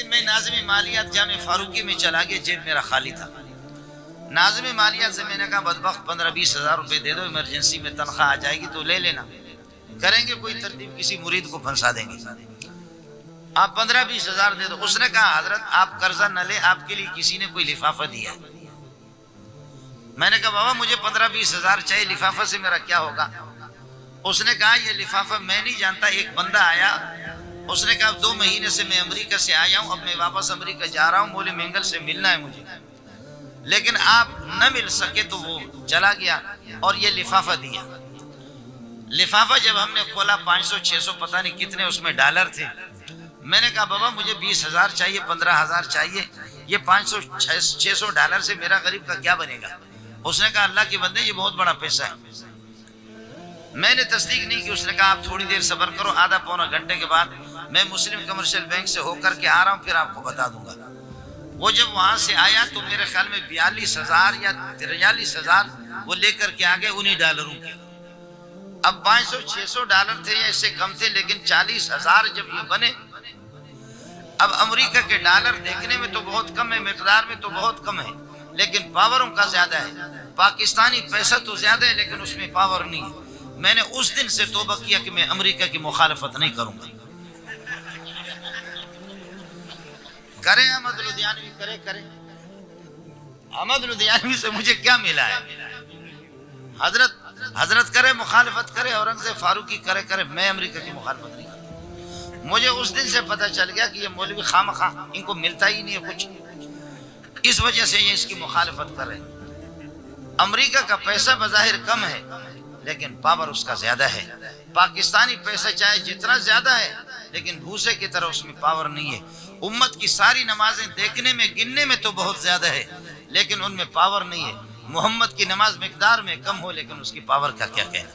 میں ناظم مالیات جامع فاروقی میں چلا گیا، جیب میرا خالی تھا۔ ناظم مالیات سے میں نے کہا بدبخت 15-20 ہزار روپے دے دو، ایمرجنسی میں تنخواہ آ جائے گی تو لے لینا، کریں گے کوئی ترتیب، کسی مرید کو پھنسا دیں گے، آپ 15-20 ہزار دے دو۔ اس نے کہا حضرت آپ قرضہ نہ لے، آپ کے لیے کسی نے کوئی لفافہ دیا ہے۔ میں نے کہا بابا مجھے 15-20 ہزار چاہیے، لفافہ سے میرا کیا ہوگا؟ اس نے کہا یہ لفافہ میں نہیں جانتا، ایک بندہ آیا، اس نے کہا 2 مہینے سے میں امریکہ سے آیا ہوں، اب میں واپس امریکہ جا رہا ہوں، مولوی مینگل سے ملنا ہے مجھے، لیکن آپ نہ مل سکے تو وہ چلا گیا اور یہ لفافہ دیا۔ لفافہ جب ہم نے کھولا 500-600 پتہ نہیں کتنے اس میں ڈالر تھے۔ میں نے کہا بابا مجھے 20 ہزار چاہیے، 15 ہزار چاہیے، یہ 500-600 ڈالر سے میرا غریب کا کیا بنے گا؟ اس نے کہا اللہ کے بندے یہ بہت بڑا پیسہ ہے۔ میں نے تصدیق نہیں کی، اس نے کہا آپ تھوڑی دیر صبر کرو، آدھا پونا گھنٹے کے بعد میں مسلم کمرشل بینک سے ہو کر کے آ رہا ہوں، پھر آپ کو بتا دوں گا۔ وہ جب وہاں سے آیا تو میرے خیال میں 42,000 یا 43,000 وہ لے کر کے آگے انہی ڈالروں کے۔ اب 500-600 ڈالر تھے یا اس سے کم تھے، لیکن 40,000 جب یہ بنے، اب امریکہ کے ڈالر دیکھنے میں تو بہت کم ہے، مقدار میں تو بہت کم ہے، لیکن پاور ان کا زیادہ ہے۔ پاکستانی پیسہ تو زیادہ ہے لیکن اس میں پاور نہیں ہے۔ میں نے اس دن سے توبہ کیا کہ میں امریکہ کی مخالفت نہیں کروں گا۔ کرے احمد لدھیانوی، کرے احمد لدھیانوی سے مجھے کیا ملا ہے؟ حضرت کرے مخالفت کرے، اورنگزیب فاروقی کرے، میں امریکہ کی مخالفت نہیں کرتا۔ مجھے اس دن سے پتہ چل گیا کہ یہ مولوی خامخواہ ان کو ملتا ہی نہیں ہے کچھ، اس وجہ سے یہ اس کی مخالفت کر رہے ہیں۔ امریکہ کا پیسہ بظاہر کم ہے لیکن پاور اس کا زیادہ ہے۔ پاکستانی پیسہ چاہے جتنا زیادہ ہے لیکن بھوسے کی طرح اس میں پاور نہیں ہے۔ امت کی ساری نمازیں دیکھنے میں گننے میں تو بہت زیادہ ہے لیکن ان میں پاور نہیں ہے۔ محمد کی نماز مقدار میں کم ہو لیکن اس کی پاور کا کیا کہنا۔